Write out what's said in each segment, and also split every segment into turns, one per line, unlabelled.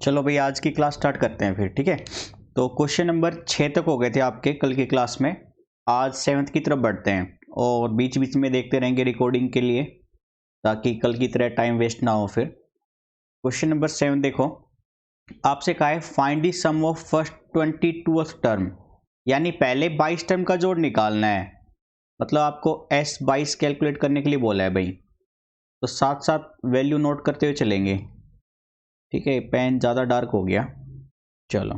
चलो भाई आज की क्लास स्टार्ट करते हैं फिर, ठीक है। तो क्वेश्चन नंबर 6 तक हो गए थे आपके कल की क्लास में। आज 7th की तरफ बढ़ते हैं और बीच बीच में देखते रहेंगे रिकॉर्डिंग के लिए, ताकि कल की तरह टाइम वेस्ट ना हो। फिर क्वेश्चन नंबर 7 देखो, आपसे कहा है find the sum of first 22th term, यानी पहले 22 टर्म का जोड़ निकालना है। मतलब आपको S22 कैलकुलेट करने के लिए बोला है भाई, तो साथ साथ वैल्यू नोट करते हुए चलेंगे, ठीक है। पेन ज़्यादा डार्क हो गया। चलो,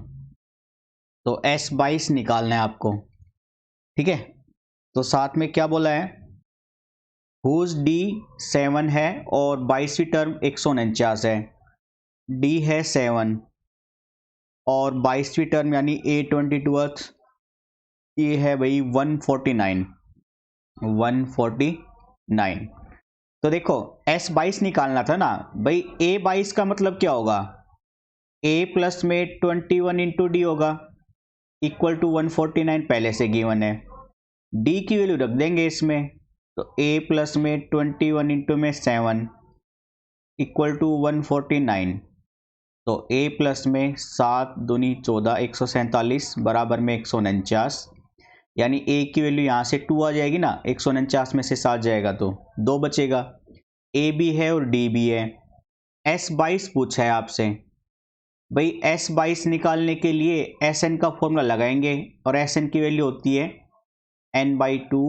तो S22 निकालना है आपको, ठीक है। तो साथ में क्या बोला है, हुज D 7 है और 22वीं टर्म 149 है। D है 7 और 22वीं टर्म यानी A22th ये है भाई 149। तो देखो S22 निकालना था ना भाई। A22 का मतलब क्या होगा, A प्लस में 21 इंटू डी होगा इक्वल टू 149, पहले से गिवन है। D की वैल्यू रख देंगे इसमें, तो A प्लस में 21 इंटू में 7 इक्वल टू 149। तो A प्लस में 7 दूनी 14 147 बराबर में 149, यानी A की वैल्यू यहाँ से 2 आ जाएगी ना, 149 में से 7 जाएगा तो 2 बचेगा। A भी है और D भी है। S22 पूछा है आपसे भाई। S22 निकालने के लिए Sn का फॉर्मूला लगाएंगे और Sn की वैल्यू होती है n/2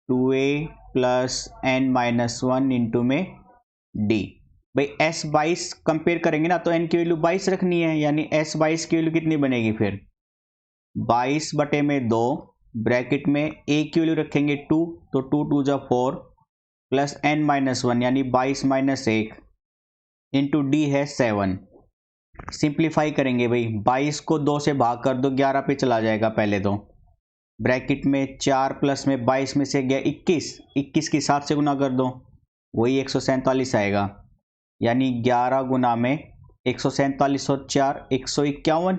2a plus n-1 into में d। भाई S22 कंपेयर करेंगे ना, तो n की वैल्यू 22 रखनी है, यानी S22 की वैल्यू कितनी बनेगी फिर 22 बटे में 2 ब्रैकेट में a की वैल्यू रखेंगे 2, तो 2 2 जा 4 प्लस n-1 यानी 22 माइनस 1 इंटू डी है 7। सिंप्लीफाई करेंगे भाई, 22 को 2 से भाग कर दो 11 पे चला जाएगा पहले तो। ब्रैकेट में 4 प्लस में 22 में से गया 21 की 7 से गुना कर दो, वही 147 आएगा। यानी 11 गुना में 147 और 4 151,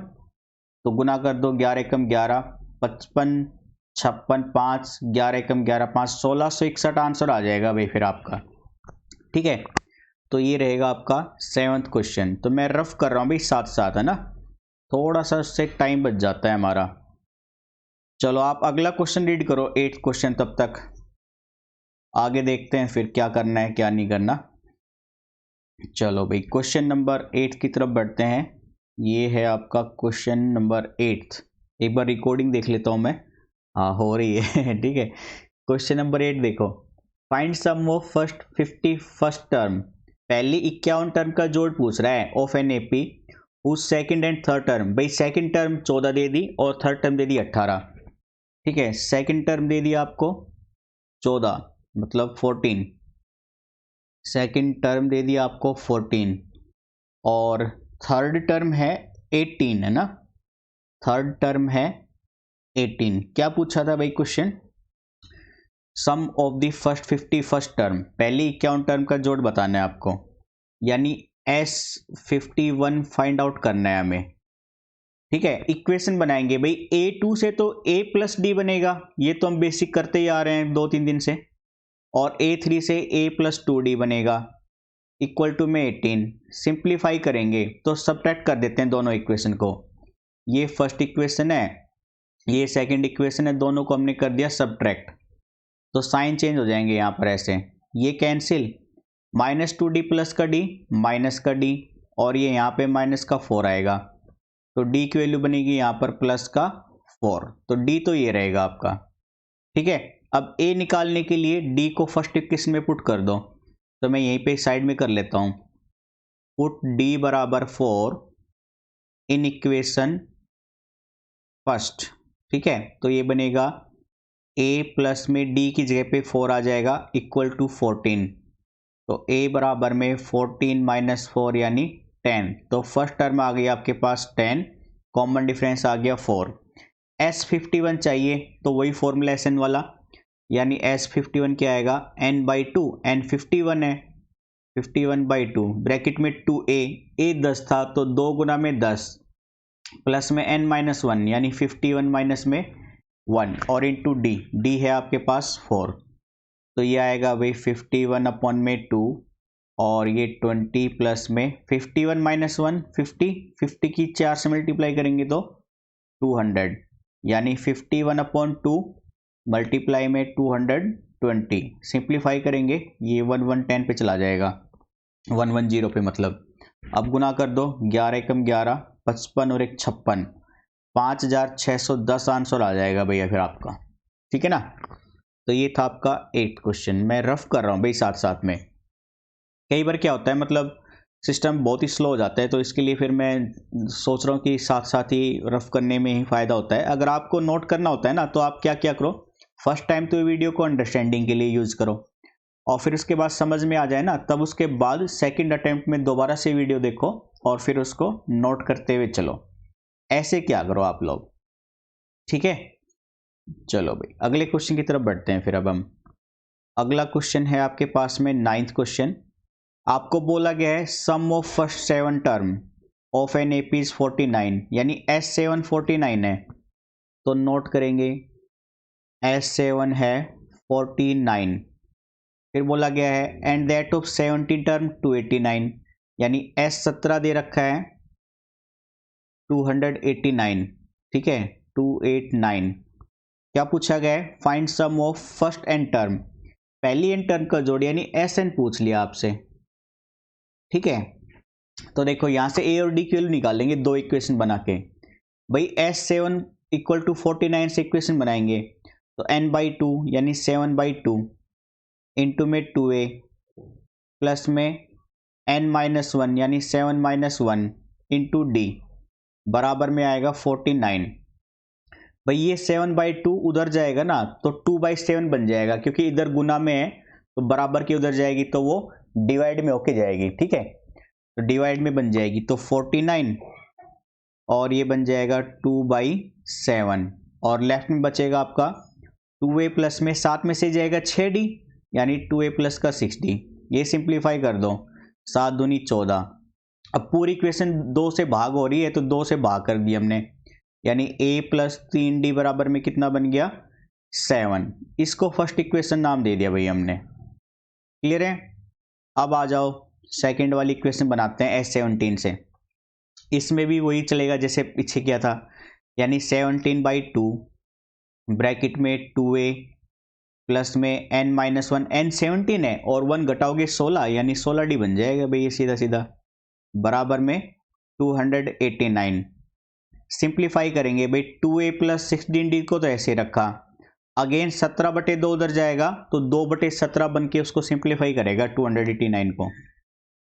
तो गुना कर दो 11 एकम 11 55 56 5 11 एकम 11 5 1661 आंसर आ जाएगा भाई फिर आपका, ठीक है। तो ये रहेगा आपका 7th क्वेश्चन। तो मैं रफ कर रहा हूँ भाई साथ साथ, है ना, थोड़ा सा उससे टाइम बच जाता है हमारा। चलो आप अगला क्वेश्चन रीड करो, 8th क्वेश्चन, तब तक आगे देखते हैं फिर क्या करना है क्या नहीं करना। चलो भाई क्वेश्चन नंबर 8 की तरफ बढ़ते हैं। ये है आपका क्वेश्चन नंबर 8। एक बार रिकॉर्डिंग देख लेता हूँ मैं, हाँ हो रही है ठीक है। क्वेश्चन नंबर 8 देखो, find sum of first 51st term, पहली 51 टर्म का जोड़ पूछ रहा है ऑफ एन एपी उस सेकंड एंड थर्ड टर्म। भाई सेकंड टर्म 14 दे दी और थर्ड टर्म दे दी 18, ठीक है। सेकंड टर्म दे दिया आपको 14 मतलब 14, सेकंड टर्म दे दिया आपको 14 और थर्ड टर्म है 18, है ना। थर्ड टर्म है 18। क्या पूछा था भाई question, sum of the first 51st term, पहली 51 टर्म का जोड़ बताना है आपको, यानी S51 फाइंड आउट करना है हमें, ठीक है। इक्वेशन बनाएंगे भाई, A2 से तो A प्लस डी बनेगा, ये तो हम बेसिक करते ही आ रहे हैं 2-3 दिन से, और A3 से A प्लस 2D बनेगा इक्वल टू में 18। सिंप्लीफाई करेंगे तो सब्ट्रैक्ट कर देते हैं दोनों इक्वेशन को। ये फर्स्ट इक्वेशन है, ये सेकंड इक्वेशन है, दोनों को हमने कर दिया सब्ट्रैक्ट, तो साइन चेंज हो जाएंगे यहाँ पर ऐसे, ये कैंसिल, -2D प्लस का D माइनस का D, और ये यहाँ पे माइनस का 4 आएगा, तो D की वैल्यू बनेगी यहाँ पर प्लस का 4, तो D तो ये रहेगा आपका, ठीक है। अब A निकालने के लिए D को फर्स्ट इक्वेशन में पुट कर दो, तो मैं यहीं पे साइड में कर लेता हूँ, पुट D बराबर 4 इन इक्वेशन फर्स्ट, ठीक है। तो ये बनेगा A प्लस में D की जगह पे 4 आ जाएगा इक्वल टू 14, तो A बराबर में 14 माइनस 4 यानी 10, तो फर्स्ट टर्म आ गई आपके पास 10, कॉमन डिफरेंस आ गया 4। S51 चाहिए तो वही फॉर्मूला Sn वाला, यानी S51 क्या आएगा n/2, n 51 है, 51/2 ब्रैकेट में 2a, a 10 था तो 2 गुना में 10 प्लस में n-1 यानी 51 माइनस में 1 और इंटू d है आपके पास 4, तो ये आएगा भाई 51 अपॉन में 2 और ये 20 प्लस में 51 माइनस 1 50 की 4 से मल्टीप्लाई करेंगे तो 200, यानी 51/2 मल्टीप्लाई में 220, सिंप्लीफाई करेंगे ये 1110 पे चला जाएगा, 110 पे मतलब। अब गुना कर दो, 11 एकम 11, 55 और 1 56, 5610 आंसर आ जाएगा भैया फिर आपका, ठीक है ना। तो ये था आपका 8 क्वेश्चन। मैं रफ कर रहा हूँ भाई साथ साथ में, कई बार क्या होता है मतलब सिस्टम बहुत ही स्लो हो जाता है, तो इसके लिए फिर मैं सोच रहा हूँ कि साथ साथ ही रफ करने में ही फ़ायदा होता है। अगर आपको नोट करना होता है ना, तो आप क्या क्या करो, फर्स्ट टाइम तो वीडियो को अंडरस्टैंडिंग के लिए यूज़ करो, और फिर उसके बाद समझ में आ जाए ना, तब उसके बाद सेकंड अटेम्प्ट में दोबारा से वीडियो देखो और फिर उसको नोट करते हुए चलो। ऐसे क्या करो आप लोग, ठीक है। चलो भाई अगले क्वेश्चन की तरफ बढ़ते हैं फिर। अब हम अगला क्वेश्चन है आपके पास में 9th क्वेश्चन। आपको बोला गया है sum of first 7 term of n AP is 49, यानी S7 49 है, तो नोट करेंगे S7 है 49। फिर बोला गया है एंड दैट ऑफ 17 टर्म 289, यानी S17 दे रखा है 289, ठीक है 289। क्या पूछा गया है, find sum of first n term, पहली एन टर्म का जोड़ यानी SN पूछ लिया आपसे, ठीक है। तो देखो यहां से A और D की वैल्यू निकाल लेंगे, दो इक्वेशन बना के। भाई S7 इक्वल टू 49 से इक्वेशन बनाएंगे, तो n/2 यानी 7/2 इंटू में 2a प्लस में n-1 यानी 7-1 इंटू d बराबर में आएगा 49। भाई ये 7/2 उधर जाएगा ना, तो 2/7 बन जाएगा, क्योंकि इधर गुना में है तो बराबर की उधर जाएगी तो वो डिवाइड में होके जाएगी, ठीक है। तो डिवाइड में बन जाएगी तो 49 और ये बन जाएगा 2/7, और लेफ्ट में बचेगा आपका 2a प्लस में 7 में से जाएगा 6d, यानी 2a प्लस का 6d। ये सिंप्लीफाई कर दो, 7 दूनी 14। अब पूरी इक्वेशन 2 से भाग हो रही है तो 2 से भाग कर दी हमने, यानी a प्लस 3d बराबर में कितना बन गया 7। इसको फर्स्ट इक्वेशन नाम दे दिया भाई हमने, क्लियर है। अब आ जाओ सेकंड वाली इक्वेशन बनाते हैं S17 से। इसमें भी वही चलेगा जैसे पीछे किया था, यानी 17/2 ब्रैकेट में 2a प्लस में n-1, n 17 है और 1 घटाओगे 16, यानी 16d बन जाएगा भाई ये सीधा सीधा, बराबर में 289। सिंप्लीफाई करेंगे भाई, 2a प्लस 16d को तो ऐसे रखा, अगेन 17/2 उधर जाएगा तो 2/17 बन के उसको सिंप्लीफाई करेगा 289 को,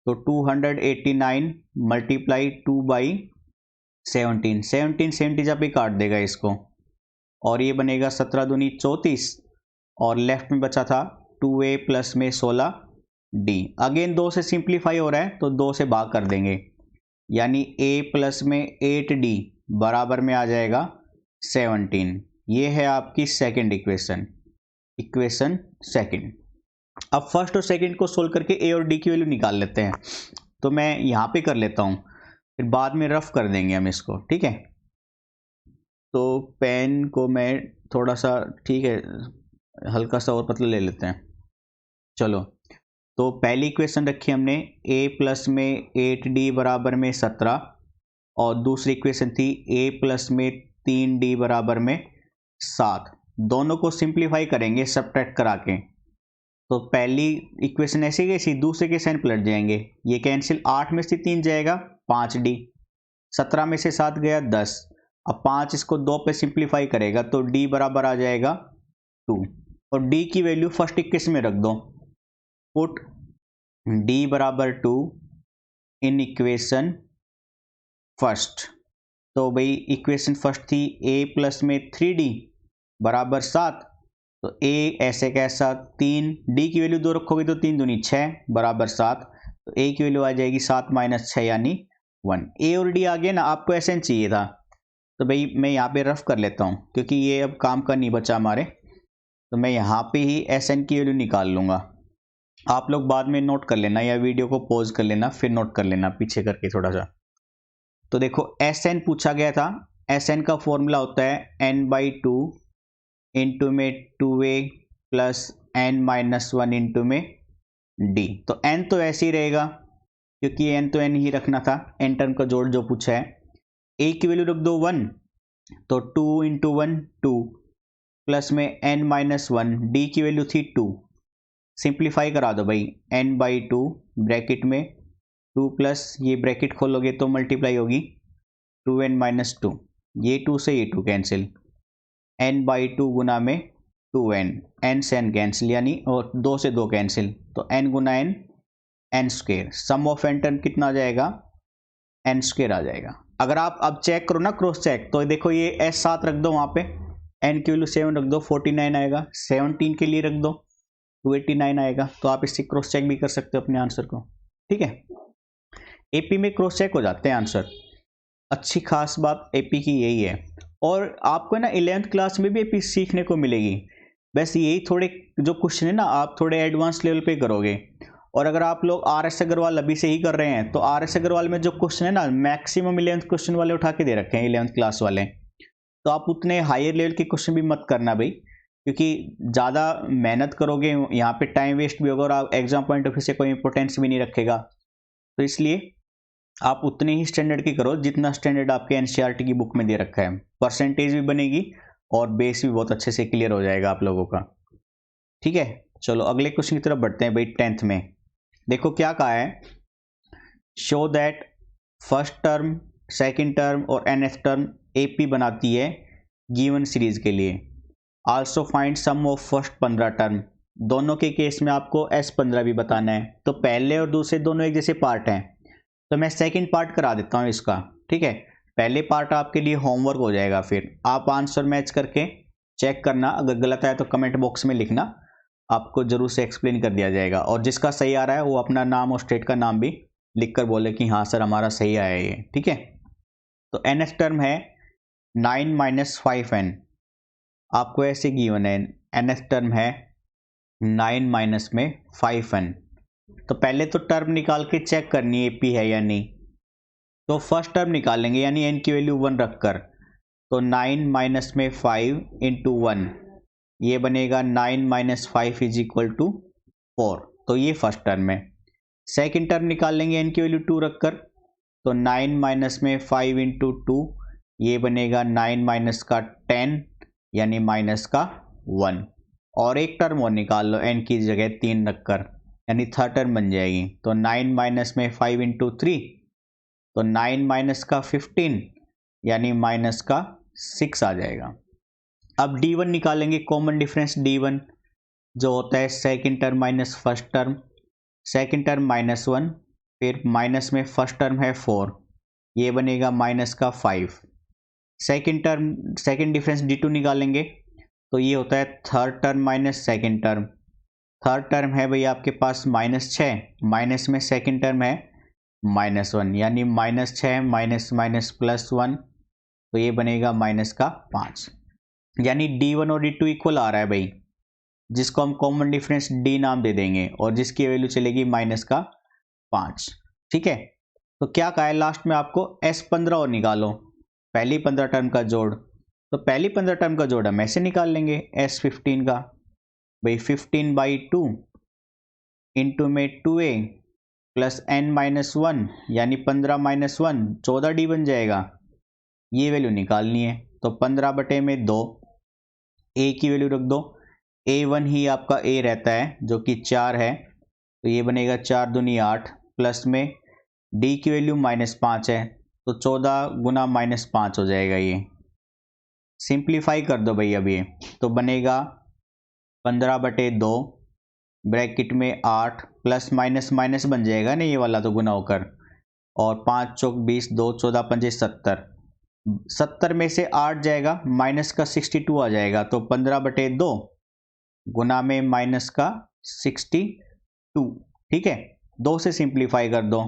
तो 289 मल्टीप्लाई 2/17, 17 जब भी काट देगा इसको, और ये बनेगा 17 दूनी 34, और लेफ्ट में बचा था 2a प्लस में 16d। अगेन 2 से सिंप्लीफाई हो रहा है तो 2 से भाग कर देंगे, यानी a प्लस में 8d बराबर में आ जाएगा 17। ये है आपकी सेकंड इक्वेशन, इक्वेशन सेकंड। अब फर्स्ट और सेकंड को सोल्व करके a और d की वैल्यू निकाल लेते हैं, तो मैं यहाँ पे कर लेता हूँ, फिर बाद में रफ कर देंगे हम इसको, ठीक है। तो पेन को मैं थोड़ा सा, ठीक है, हल्का सा और पतला ले लेते हैं। चलो, तो पहली इक्वेशन रखी हमने a प्लस में 8d बराबर में 17, और दूसरी इक्वेशन थी a प्लस में 3d बराबर में 7। दोनों को सिंप्लीफाई करेंगे सब्ट्रैक्ट करा के, तो पहली इक्वेशन ऐसे कैसी, दूसरे के साइन पलट जाएंगे, ये कैंसिल, 8 में से 3 जाएगा 5d, 17 में से 7 गया 10। अब 5 इसको 2 पे सिंप्लीफाई करेगा तो d बराबर आ जाएगा 2, और d की वैल्यू फर्स्ट इक्वेशन में रख दो, पुट d बराबर 2 इन इक्वेशन फर्स्ट। तो भाई इक्वेशन फर्स्ट थी a प्लस में 3d बराबर 7, तो a ऐसे कैसा 3, d की वैल्यू 2 रखोगे तो 3 दूनी 6 बराबर 7, तो a की वैल्यू आ जाएगी 7 माइनस 6 यानी 1। a और d आ गए ना, आपको SN चाहिए था, तो भाई मैं यहाँ पे रफ कर लेता हूँ क्योंकि ये अब काम का नहीं बचा हमारे, तो मैं यहाँ पे ही SN की वैल्यू निकाल लूँगा। आप लोग बाद में नोट कर लेना या वीडियो को पॉज कर लेना, फिर नोट कर लेना पीछे करके थोड़ा सा। तो देखो SN पूछा गया था, SN का फॉर्मूला होता है n/2 इंटू में 2a प्लस n-1 इंटू में डी। तो एन तो ऐसे ही रहेगा क्योंकि एन तो एन ही रखना था, एन टर्म का जोड़ जो पूछा है। ए की वैल्यू रख दो 1, तो 2 इंटू 1 2 प्लस में n माइनस 1, डी की वैल्यू थी 2। सिंप्लीफाई करा दो भाई, n बाई 2 ब्रैकेट में 2 प्लस ये ब्रैकेट खोलोगे तो मल्टीप्लाई होगी 2n माइनस 2, ये 2 से ये 2 कैंसिल, n बाई 2 गुना में 2n, n से n कैंसिल यानी और 2 से 2 कैंसिल, तो n गुना n n square, sum of n term कितना आ जाएगा n स्क्वेयर आ जाएगा। अगर आप अब चेक करो ना क्रॉस चेक, तो देखो ये s 7 रख दो वहाँ पे, n की वैल्यू 7 रख दो 49 आएगा, 17 के लिए रख दो 289 आएगा। तो आप इससे क्रॉस चेक भी कर सकते हो अपने आंसर को, ठीक है। एपी में क्रॉस चेक हो जाते हैं आंसर, अच्छी खास बात एपी की यही है। और आपको ना 11th क्लास में भी एपी सीखने को मिलेगी, बस यही थोड़े जो क्वेश्चन है ना आप थोड़े एडवांस लेवल पे करोगे। और अगर आप लोग RS अग्रवाल अभी से ही कर रहे हैं तो RS अग्रवाल में जो क्वेश्चन है ना मैक्सिमम 11th क्वेश्चन वाले उठा के दे रखे हैं 11th क्लास वाले, तो आप उतने हायर लेवल के क्वेश्चन भी मत करना भाई, क्योंकि ज़्यादा मेहनत करोगे यहाँ पे टाइम वेस्ट भी होगा और आप एग्जाम पॉइंट ऑफ व्यू से कोई इंपॉर्टेंस भी नहीं रखेगा। तो इसलिए आप उतने ही स्टैंडर्ड की करो जितना स्टैंडर्ड आपके NCERT की बुक में दे रखा है, परसेंटेज भी बनेगी और बेस भी बहुत अच्छे से क्लियर हो जाएगा आप लोगों का, ठीक है। चलो अगले क्वेश्चन की तरफ बढ़ते हैं भाई। 10th में देखो क्या कहा है, show that first term second term और nth टर्म AP बनाती है गिवन सीरीज के लिए। Also find sum of first 15 term, दोनों के केस में आपको S15 भी बताना है। तो पहले और दूसरे दोनों एक जैसे पार्ट हैं, तो मैं सेकंड पार्ट करा देता हूँ इसका, ठीक है। पहले पार्ट आपके लिए होमवर्क हो जाएगा, फिर आप आंसर मैच करके चेक करना, अगर गलत आया तो कमेंट बॉक्स में लिखना, आपको जरूर से एक्सप्लेन कर दिया जाएगा। और जिसका सही आ रहा है वो अपना नाम और स्टेट का नाम भी लिखकर बोले कि हाँ सर हमारा सही आया ये, ठीक है। तो nth टर्म है 9 माइनस 5n, आपको ऐसे गिवन है nth टर्म है 9 माइनस में 5n। तो पहले तो टर्म निकाल के चेक करनी है AP है या नहीं, तो फर्स्ट टर्म निकालेंगे यानी n की वैल्यू 1 रखकर, तो 9 माइनस में 5 इंटू 1, ये बनेगा 9 माइनस 5 इज इक्वल टू 4, तो ये फर्स्ट टर्म है। सेकेंड टर्म निकाल लेंगे n की वैल्यू 2 रखकर, तो 9 माइनस में 5 इंटू 2, ये बनेगा 9 माइनस का 10 यानी माइनस का 1, और एक टर्म और निकाल लो n की जगह 3 रखकर, यानी थर्ड टर्म बन जाएगी। तो 9 माइनस में 5 इंटू 3, तो 9 माइनस का 15 यानी माइनस का 6 आ जाएगा। अब D1 निकालेंगे, कॉमन डिफरेंस D1 जो होता है second term minus first term, second term minus 1, फिर माइनस में फर्स्ट टर्म है 4, ये बनेगा माइनस का 5। Second term second difference D2 निकालेंगे, तो ये होता है third term minus second term, third term है भाई आपके पास माइनस 6, माइनस में सेकंड टर्म है माइनस 1, यानी माइनस 6 माइनस माइनस प्लस 1, तो ये बनेगा माइनस का 5, यानी D1 और D2 इक्वल आ रहा है भाई, जिसको हम कॉमन डिफरेंस D नाम दे देंगे और जिसकी वैल्यू चलेगी माइनस का 5, ठीक है। तो क्या कहा है लास्ट में आपको S15 और निकालो, पहली 15 टर्म का जोड़, तो पहली 15 टर्म का जोड़ हम ऐसे निकाल लेंगे S15 का, भाई 15 बाई 2 इंटू में 2a प्लस n माइनस 1 यानी 15 माइनस 1 14D बन जाएगा, ये वैल्यू निकालनी है। तो 15 बटे में 2, a की वैल्यू रख दो, a1 ही आपका a रहता है जो कि 4 है, तो ये बनेगा 4 दूनी 8, प्लस में d की वैल्यू माइनस 5 है, तो 14 गुना माइनस 5 हो जाएगा। ये सिंप्लीफाई कर दो भाई अब ये, तो बनेगा 15 बटे 2 ब्रैकेट में 8 प्लस माइनस माइनस बन जाएगा ना ये वाला, तो गुना होकर, और 5 चौक 20, 2 14 पंजे 70, 70 में से 8 जाएगा माइनस का 62 आ जाएगा, तो 15 बटे 2 गुना में माइनस का 62, ठीक है। 2 से सिंप्लीफाई कर दो,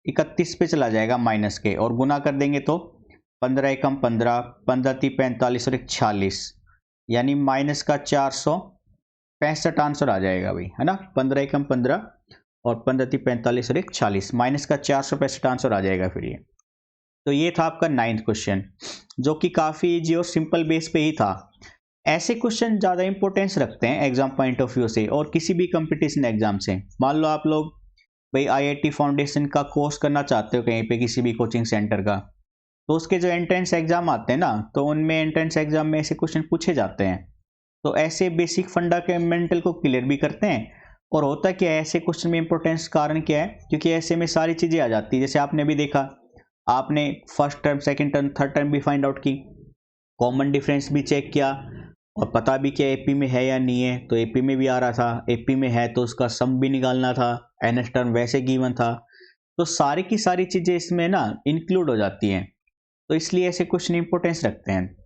31 पे चला जाएगा माइनस के, और गुना कर देंगे तो 15 एकम 15, 15 × 45 और 46, यानी माइनस का 465 आंसर आ जाएगा भाई, है ना। 15 एकम 15 और 15 × 45 और 46, माइनस का 465 आंसर आ जाएगा फिर ये। तो ये था आपका 9th क्वेश्चन, जो कि काफ़ी इजी और सिंपल बेस पे ही था। ऐसे क्वेश्चन ज़्यादा इंपॉर्टेंस रखते हैं एग्जाम पॉइंट ऑफ व्यू से और किसी भी कंपटीशन एग्जाम से। मान लो आप लोग भाई IIT फाउंडेशन का कोर्स करना चाहते हो कहीं पे किसी भी कोचिंग सेंटर का, तो उसके जो एंट्रेंस एग्जाम आते हैं ना, तो उनमें एंट्रेंस एग्जाम में ऐसे क्वेश्चन पूछे जाते हैं। तो ऐसे बेसिक फंडामेंटल को क्लियर भी करते हैं। और होता क्या है ऐसे क्वेश्चन में इंपॉर्टेंस कारण क्या है, क्योंकि ऐसे में सारी चीज़ें आ जाती है। जैसे आपने भी देखा, आपने first term, second term, third term भी फाइंड आउट की, कॉमन डिफरेंस भी चेक किया और पता भी क्या एपी में है या नहीं है। तो एपी में भी आ रहा था, एपी में है तो उसका सम भी निकालना था, एनएस टर्म वैसे गिवन था। तो सारी की सारी चीज़ें इसमें ना इंक्लूड हो जाती हैं, तो इसलिए ऐसे क्वेश्चन इंपॉर्टेंस रखते हैं।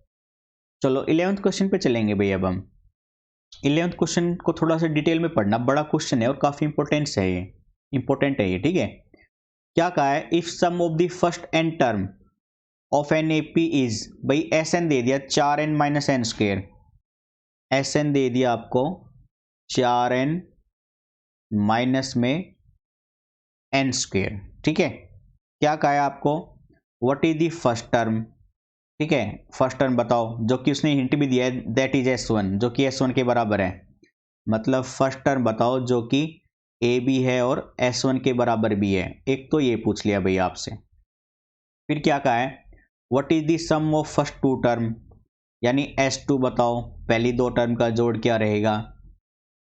चलो 11th क्वेश्चन पे चलेंगे भाई। अब हम 11th क्वेश्चन को थोड़ा सा डिटेल में पढ़ना, बड़ा क्वेश्चन है और काफ़ी इंपॉर्टेंट है ये, ठीक है। क्या कहा है, if sum of the first n term of n AP is, भाई एस एन दे दिया 4n minus n square, S n दे दिया आपको 4n माइनस में एन स्क्वेयर, ठीक है। क्या कहा है आपको, what is the first term, ठीक है। फर्स्ट टर्म बताओ, जो कि उसने हिंट भी दिया है, दैट इज S1, जो कि S1 के बराबर है। मतलब फर्स्ट टर्म बताओ जो कि ए भी है और S1 के बराबर भी है। एक तो ये पूछ लिया भाई आपसे। फिर क्या कहा है, what is the sum of first two term, यानी S2 बताओ, पहली दो टर्म का जोड़ क्या रहेगा।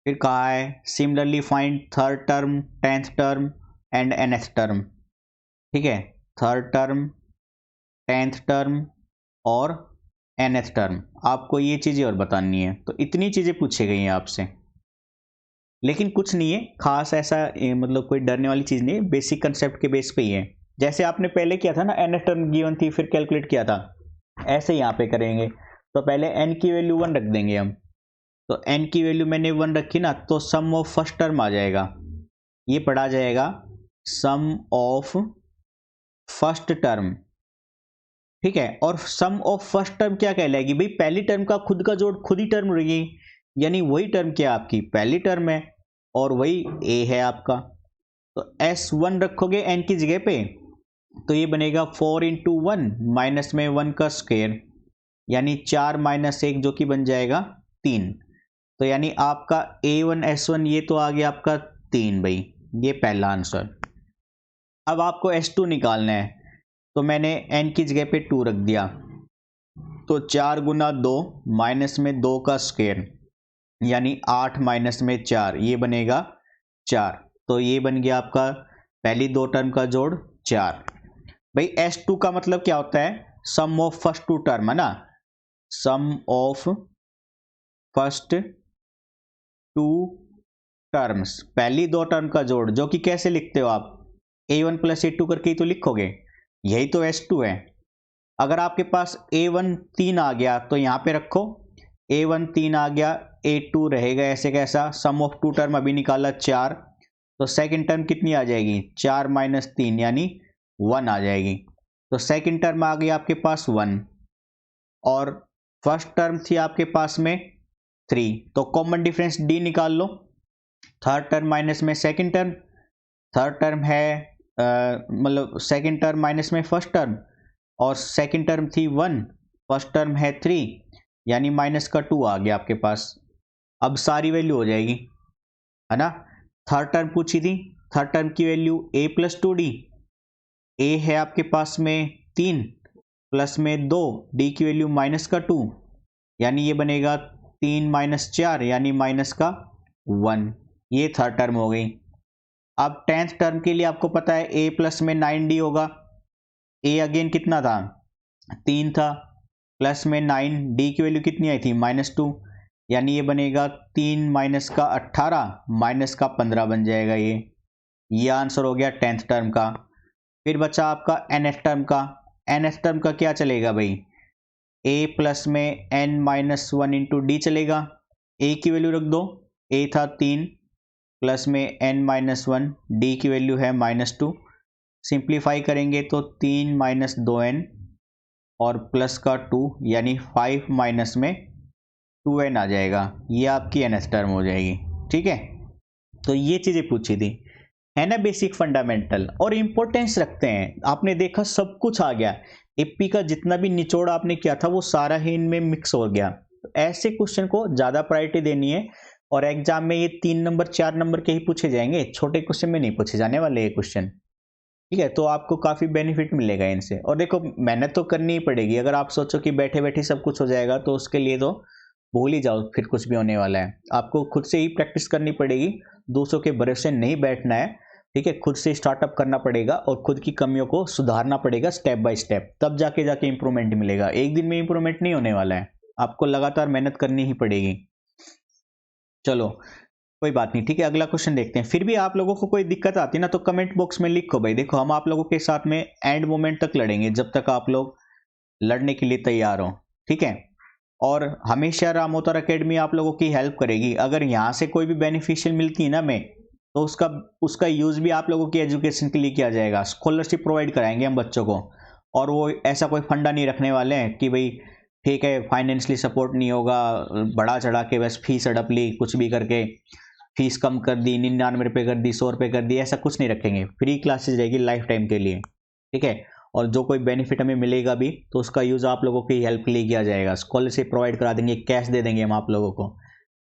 फिर कहा है similarly find third term, 10th term and nth term, ठीक है। थर्ड टर्म, 10th टर्म और nth टर्म, आपको ये चीज़ें और बतानी है। तो इतनी चीज़ें पूछी गई हैं आपसे, लेकिन कुछ नहीं है खास ऐसा, मतलब कोई डरने वाली चीज़ नहीं है, बेसिक कंसेप्ट के बेस पे ही है। जैसे आपने पहले किया था ना, nth टर्म गिवन थी फिर कैलकुलेट किया था, ऐसे यहाँ पे करेंगे। तो पहले n की वैल्यू 1 रख देंगे हम, तो n की वैल्यू मैंने 1 रखी ना, तो सम ऑफ फर्स्ट टर्म आ जाएगा, ये पढ़ा जाएगा सम ऑफ फर्स्ट टर्म, ठीक है। और सम ऑफ फर्स्ट टर्म क्या कहलाएगी भाई, पहली टर्म का खुद का जोड़ खुद ही टर्म रहेगी, यानी वही टर्म क्या आपकी पहली टर्म है और वही ए है आपका। तो S1 रखोगे n की जगह पे, तो ये बनेगा 4 × 1 माइनस में 1 का स्क्वायर, यानी 4 - 1 जो कि बन जाएगा 3। तो यानी आपका A1 S1 ये तो आ गया आपका 3 भाई, ये पहला आंसर। अब आपको S2 निकालना है, तो मैंने n की जगह पे 2 रख दिया, तो 4 × 2 माइनस में 2 का स्क्वायर, यानी 8 माइनस में 4, ये बनेगा 4। तो ये बन गया आपका पहली दो टर्म का जोड़ 4। भाई S2 का मतलब क्या होता है, sum of first two term है ना, सम ऑफ फर्स्ट टू टर्म्स, पहली दो टर्म का जोड़, जो कि कैसे लिखते हो आप, A1 + A2 करके ही तो लिखोगे, यही तो S2 है। अगर आपके पास A1 3 आ गया तो यहाँ पे रखो, A1 3 आ गया, A2 रहेगा ऐसे कैसा, सम ऑफ टू टर्म अभी निकाला 4, तो सेकंड टर्म कितनी आ जाएगी, 4 - 3 यानी 1 आ जाएगी। तो सेकंड टर्म आ गई आपके पास 1 और फर्स्ट टर्म थी आपके पास में 3, तो कॉमन डिफरेंस D निकाल लो। थर्ड टर्म माइनस में सेकंड टर्म, थर्ड टर्म है मतलब सेकंड टर्म माइनस में फर्स्ट टर्म, और सेकंड टर्म थी 1, फर्स्ट टर्म है 3, यानी माइनस का 2 आ गया आपके पास। अब सारी वैल्यू हो जाएगी, है ना। थर्ड टर्म पूछी थी, थर्ड टर्म की वैल्यू A + 2D, A है आपके पास में 3 प्लस में 2, D की वैल्यू माइनस का 2, यानी ये बनेगा 3 - 4 यानी माइनस का 1, ये थर्ड टर्म हो गई। अब 10th टर्म के लिए आपको पता है A प्लस में 9D होगा, A अगेन कितना था 3 था, प्लस में 9, D की वैल्यू कितनी आई थी -2, यानी ये बनेगा 3 माइनस का 18 माइनस का 15 बन जाएगा ये आंसर हो गया 10th टर्म का। फिर बचा आपका nth टर्म का, nth टर्म का क्या चलेगा भाई, A प्लस में n - 1 × D चलेगा, A की वैल्यू रख दो, A था 3 प्लस में n - 1, D की वैल्यू है -2, सिंप्लीफाई करेंगे तो 3 - 2n और प्लस का 2 यानी 5 माइनस में 2n आ जाएगा, ये आपकी nth टर्म हो जाएगी, ठीक है। तो ये चीज़ें पूछी थी, है ना, बेसिक फंडामेंटल, और इंपॉर्टेंस रखते हैं। आपने देखा सब कुछ आ गया, एपी का जितना भी निचोड़ आपने किया था वो सारा ही इनमें मिक्स हो गया। तो ऐसे क्वेश्चन को ज़्यादा प्रायोरिटी देनी है, और एग्जाम में ये 3 नंबर 4 नंबर के ही पूछे जाएंगे, छोटे क्वेश्चन में नहीं पूछे जाने वाले ये क्वेश्चन। ठीक है, तो आपको काफ़ी बेनिफिट मिलेगा इनसे। और देखो मेहनत तो करनी ही पड़ेगी, अगर आप सोचो कि बैठे बैठे सब कुछ हो जाएगा तो उसके लिए तो भूल ही जाओ, फिर कुछ भी होने वाला है। आपको खुद से ही प्रैक्टिस करनी पड़ेगी, दूसरों के भरोसे नहीं बैठना है। ठीक है, खुद से स्टार्टअप करना पड़ेगा और खुद की कमियों को सुधारना पड़ेगा स्टेप बाय स्टेप, तब जाके इंप्रूवमेंट मिलेगा। एक दिन में इंप्रूवमेंट नहीं होने वाला है, आपको लगातार मेहनत करनी ही पड़ेगी। चलो कोई बात नहीं, ठीक है, अगला क्वेश्चन देखते हैं। फिर भी आप लोगों को कोई दिक्कत आती है ना तो कमेंट बॉक्स में लिखो भाई। देखो हम आप लोगों के साथ में एंड मोमेंट तक लड़ेंगे, जब तक आप लोग लड़ने के लिए तैयार हो। ठीक है, और हमेशा राम अवतार अकेडमी आप लोगों की हेल्प करेगी। अगर यहाँ से कोई भी बेनिफिशियल मिलती है ना हमें, तो उसका यूज भी आप लोगों की एजुकेशन के लिए किया जाएगा। स्कॉलरशिप प्रोवाइड कराएंगे हम बच्चों को, और वो ऐसा कोई फंडा नहीं रखने वाले हैं कि भाई ठीक है फाइनेंशियली सपोर्ट नहीं होगा, बढ़ा चढ़ा के बस फीस हड़प ली, कुछ भी करके फीस कम कर दी, 99 रुपये कर दी, 100 रुपये कर दी, ऐसा कुछ नहीं रखेंगे। फ्री क्लासेस रहेगी लाइफ टाइम के लिए। ठीक है, और जो कोई बेनिफिट हमें मिलेगा भी तो उसका यूज़ आप लोगों की हेल्प के लिए किया जाएगा। स्कॉलरशिप प्रोवाइड करा देंगे, कैश दे देंगे हम आप लोगों को।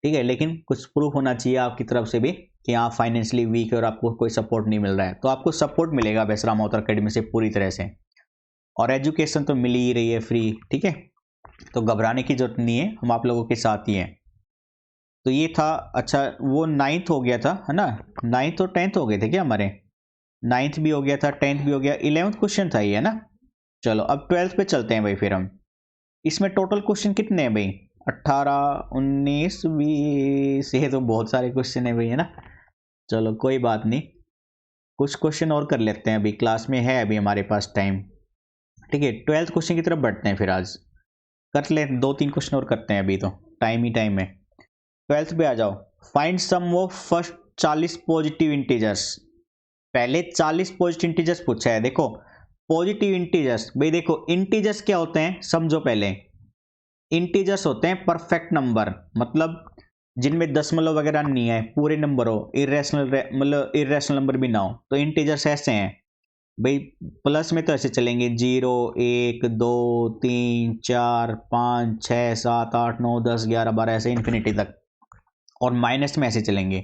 ठीक है, लेकिन कुछ प्रूफ होना चाहिए आपकी तरफ से भी कि आप फाइनेंशियली वीक है और आपको कोई सपोर्ट नहीं मिल रहा है, तो आपको सपोर्ट मिलेगा वैसे राम अवतार अकेडमी से पूरी तरह से, और एजुकेशन तो मिल ही रही है फ्री। ठीक है, तो घबराने की जरूरत नहीं है, हम आप लोगों के साथ ही हैं। तो ये था, अच्छा वो 9th हो गया था है ना, 9th और 10th हो गए थे क्या हमारे? 9th भी हो गया था, 10th भी हो गया, 11th क्वेश्चन था ये है ना। चलो अब 12th पे चलते हैं भाई। फिर हम इसमें टोटल क्वेश्चन कितने हैं भाई? 18, 19, 20, ये तो बहुत सारे क्वेश्चन है भाई है ना। चलो कोई बात नहीं, कुछ क्वेश्चन और कर लेते हैं, अभी क्लास में है अभी हमारे पास टाइम। ठीक है, 12th क्वेश्चन की तरफ बढ़ते हैं। फिर आज कर ले 2-3 क्वेश्चन और करते हैं, अभी तो टाइम ही टाइम है। 12th पे आ जाओ। Find sum of first 40 positive integers. पहले 40 पॉजिटिव इंटीजर्स पूछा है। देखो पॉजिटिव इंटीजर्स, भाई देखो इंटीजर्स क्या होते हैं समझो पहले। इंटीजर्स होते हैं परफेक्ट नंबर, मतलब जिनमें दशमलव वगैरह नहीं है, पूरे नंबर हो, इरेशनल मतलब इरेशनल नंबर भी ना हो, तो इंटीजर्स ऐसे हैं भाई। प्लस में तो ऐसे चलेंगे 0, 1, 2, 3, 4, 5, 6, 7, 8, 9, 10, 11, 12 ऐसे इन्फिनिटी तक। और माइनस में ऐसे चलेंगे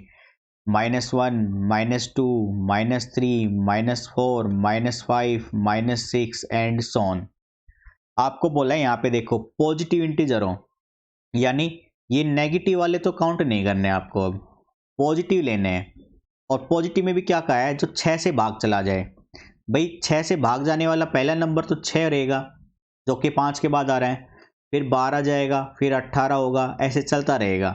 -1, -2, -3, -4, -5, -6 एंड सो ऑन। आपको बोला है यहाँ पे देखो पॉजिटिव इंटीजर हो, यानी ये नेगेटिव वाले तो काउंट नहीं करने आपको, अब पॉजिटिव लेने हैं। और पॉजिटिव में भी क्या कहा है, जो 6 से भाग चला जाए। भाई 6 से भाग जाने वाला पहला नंबर तो 6 रहेगा, जो कि 5 के बाद आ रहा है, फिर 12 जाएगा, फिर 18 होगा, ऐसे चलता रहेगा।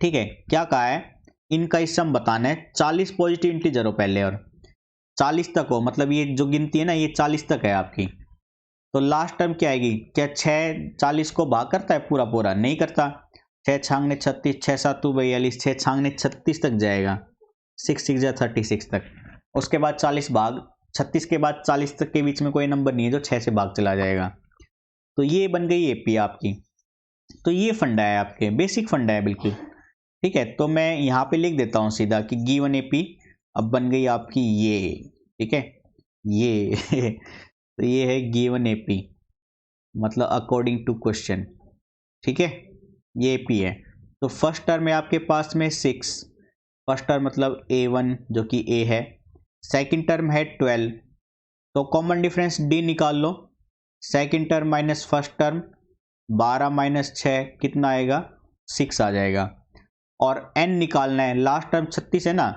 ठीक है, क्या कहा है, इनका सम बताना है। 40 पॉजिटिव इंटीजर हो पहले और 40 तक हो, मतलब ये जो गिनती है ना ये 40 तक है आपकी। तो लास्ट टर्म क्या आएगी? क्या 6 40 को भाग करता है पूरा पूरा? नहीं करता। 6 छांगने 36, 6 7 42, 6 छांगने 36 तक जाएगा, 6 6 36 तक। उसके बाद 40 भाग 36 के बाद 40 तक के बीच में कोई नंबर नहीं है जो 6 से भाग चला जाएगा। तो ये बन गई एपी आपकी। तो ये फंडा है, आपके बेसिक फंडा है बिल्कुल। ठीक है, तो मैं यहाँ पे लिख देता हूँ सीधा कि गिवन एपी अब बन गई आपकी ये। ठीक है, ये तो ये है गिवन एपी, मतलब अकॉर्डिंग टू क्वेश्चन। ठीक है, ये एपी है। तो फर्स्ट टर्म है आपके पास में 6, फर्स्ट टर्म मतलब A1 जो कि A है। सेकंड टर्म है 12, तो कॉमन डिफरेंस D निकाल लो। Second term minus first term, 12 - 6 कितना आएगा? 6 आ जाएगा। और n निकालना है, लास्ट टर्म 36 है ना,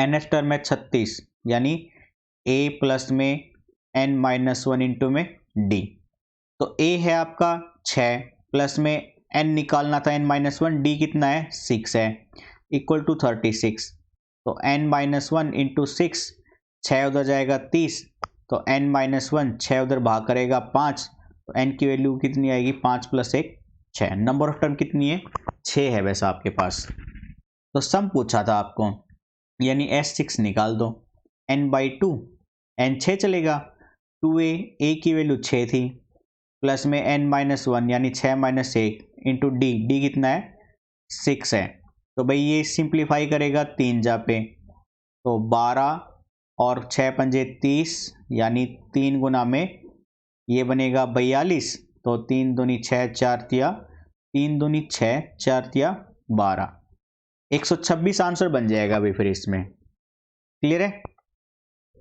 nth टर्म है 36, यानी a प्लस में n - 1 इंटू में d। तो a है आपका 6, प्लस में n निकालना था n - 1, d कितना है? 6 है, इक्वल टू 36। तो n - 1 इंटू 6, 6 उधर जाएगा 30, तो n - 1 6 उधर भाग करेगा 5, तो n की वैल्यू कितनी आएगी? 5 + 1 6। नंबर ऑफ टर्म कितनी है? 6 है वैसा आपके पास। तो सम पूछा था आपको, यानी S6 निकाल दो। n/2, n 6 चलेगा, 2a, a की वैल्यू 6 थी, प्लस में n - 1 यानी 6 - 1 इंटू d, d कितना है? 6 है। तो भाई ये सिंप्लीफाई करेगा 3 जा पे, तो 12 और 6 पंजे 30, यानी 3 गुना में ये बनेगा 42, तो 3 दूनी 6, 4 तिया 3 दूनी 6, 4 या 12, 126 आंसर बन जाएगा भाई फिर इसमें। क्लियर है?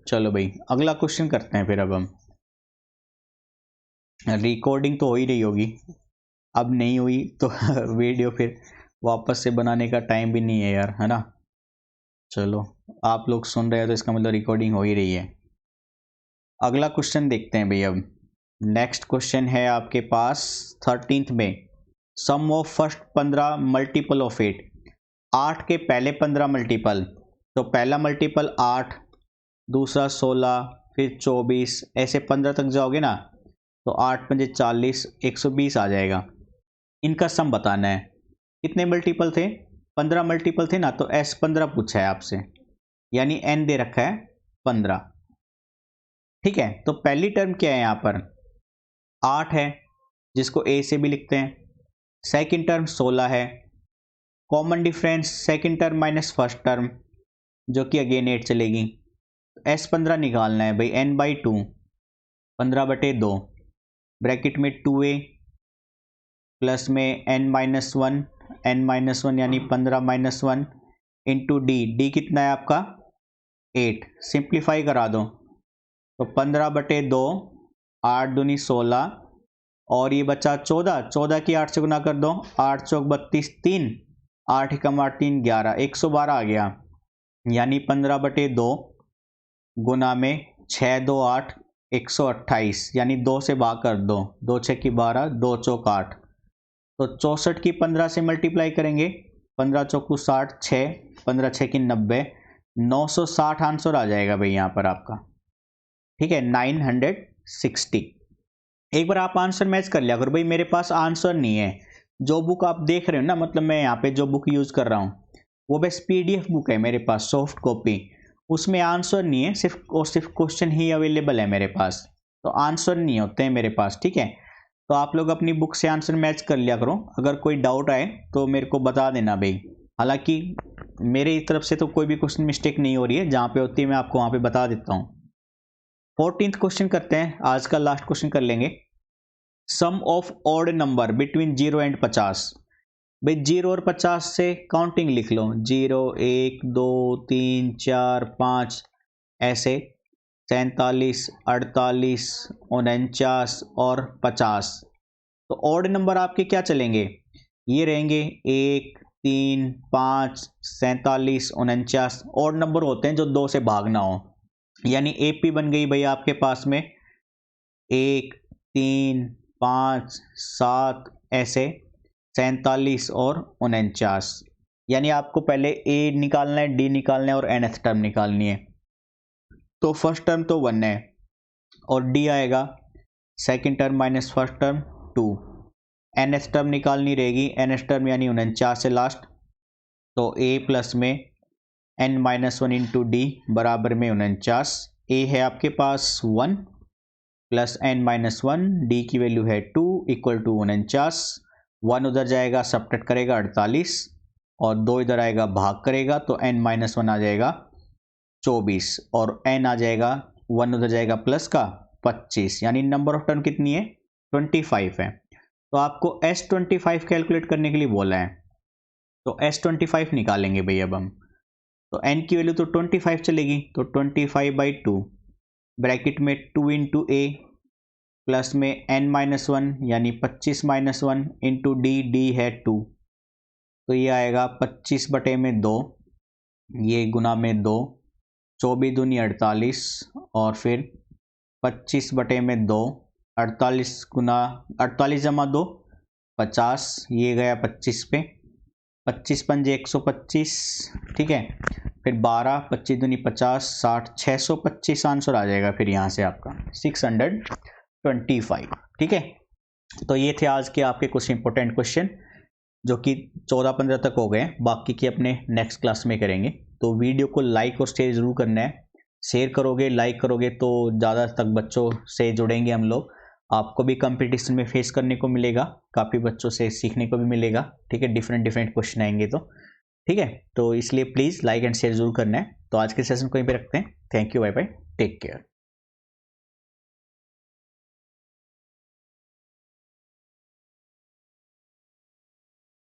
चलो भाई अगला क्वेश्चन करते हैं फिर। अब हम रिकॉर्डिंग तो हो ही रही होगी, अब नहीं हुई तो वीडियो फिर वापस से बनाने का टाइम भी नहीं है यार, है ना। चलो आप लोग सुन रहे हो तो इसका मतलब रिकॉर्डिंग हो ही रही है। अगला क्वेश्चन देखते हैं भाई। अब नेक्स्ट क्वेश्चन है आपके पास 13th में, सम ऑफ फर्स्ट 15 मल्टीपल ऑफ 8। 8 के पहले 15 मल्टीपल, तो पहला मल्टीपल 8, दूसरा 16, फिर 24, ऐसे 15 तक जाओगे ना तो 8 पंजे 40, 120 आ जाएगा। इनका सम बताना है। कितने मल्टीपल थे? 15 मल्टीपल थे ना, तो S15 पूछा है आपसे, यानी n दे रखा है 15। ठीक है, तो पहली टर्म क्या है यहाँ पर? 8 है, जिसको a से भी लिखते हैं। सेकंड टर्म 16 है, common difference second term minus first term, जो कि अगेन 8 चलेगी। S15 निकालना है भाई, n/2, 15/2, ब्रैकेट में 2a प्लस में n-1, n-1 यानी 15-1 इंटू d कितना है आपका? 8। सिंप्लीफाई करा दो तो 15/2, 8 दूनी 16, और ये बचा 14, 14 की 8 से गुना कर दो, 8 चौक 32, 3, 8 एकम 8, 3 11, 112 आ गया। यानी 15/2 गुना में 6 2 8, 128, यानी 2 से भाग कर दो, 2 6 की 12, 2 चौक 8, तो 64 की 15 से मल्टीप्लाई करेंगे, 15 चौकू 60, 6, 15 6 की 90, 960 आंसर आ जाएगा भाई यहाँ पर आपका। ठीक है, 960। एक बार आप आंसर मैच कर लिया करो भाई। मेरे पास आंसर नहीं है, जो बुक आप देख रहे हो ना, मतलब मैं यहाँ पे जो बुक यूज़ कर रहा हूँ वो बस PDF बुक है मेरे पास, सॉफ्ट कॉपी, उसमें आंसर नहीं है, सिर्फ और सिर्फ क्वेश्चन ही अवेलेबल है मेरे पास, तो आंसर नहीं होते हैं मेरे पास। ठीक है, तो आप लोग अपनी बुक से आंसर मैच कर लिया करो। अगर कोई डाउट आए तो मेरे को बता देना भाई। हालांकि मेरी तरफ से तो कोई भी क्वेश्चन मिस्टेक नहीं हो रही है, जहाँ पे होती है मैं आपको वहाँ पे बता देता हूँ। 14th क्वेश्चन करते हैं, आज का लास्ट क्वेश्चन कर लेंगे। Sum of odd number between 0 and 50। भाई 0 और 50 से काउंटिंग लिख लो, 0 1 2 3 4 5 ऐसे, 47 48 49 और 50। तो ऑड नंबर आपके क्या चलेंगे? ये रहेंगे 1 3 5 47 49। ऑड नंबर होते हैं जो 2 से भागना हो, यानी AP बन गई भाई आपके पास में 1 3 5 7 ऐसे, 47 और 49। यानी आपको पहले A निकालना है, D निकालना है और nth टर्म निकालनी है। तो फर्स्ट टर्म तो 1 है और D आएगा, second term minus first term 2, nth term निकालनी रहेगी, nth टर्म यानी 49 से लास्ट, तो A प्लस में n-1 इंटू D बराबर में 49। A है आपके पास 1 प्लस n-1, D की वैल्यू है 2 इक्वल टू 49। 1 उधर जाएगा, सब्ट्रैक्ट करेगा 48, और 2 इधर आएगा भाग करेगा, तो n-1 आ जाएगा 24, और n आ जाएगा 1 उधर जाएगा प्लस का 25, यानी नंबर ऑफ टर्म कितनी है? 25 है। तो आपको S25 कैलकुलेट करने के लिए बोला है, तो S25 निकालेंगे भाई अब हम। तो n की वैल्यू तो 25 चलेगी, तो 25/2 ब्रैकेट में 2 इंटू A प्लस में n-1 यानी 25-1 इंटू D है 2, तो ये आएगा 25/2, ये गुना में 2, 24 दूनी 48, और फिर 25/2, 48 गुना 48 जमा 2 50, ये गया 25 पे, 25 पंजे 125। ठीक है, फिर 12, 25 दूनी 50, 60, 625 आंसर आ जाएगा फिर यहाँ से आपका 625। ठीक है, तो ये थे आज के आपके कुछ इंपॉर्टेंट क्वेश्चन, जो कि 14-15 तक हो गए, बाकी के अपने नेक्स्ट क्लास में करेंगे। तो वीडियो को लाइक और शेयर जरूर करना है, शेयर करोगे लाइक करोगे तो ज़्यादा तक बच्चों से जुड़ेंगे हम लोग, आपको भी कंपटीशन में फेस करने को मिलेगा, काफ़ी बच्चों से सीखने को भी मिलेगा। ठीक है, डिफरेंट क्वेश्चन आएंगे तो ठीक है, तो इसलिए प्लीज़ लाइक एंड शेयर जरूर करना है। तो आज के सेशन को यहीं पे रखते हैं। Thank you, bye bye, take care.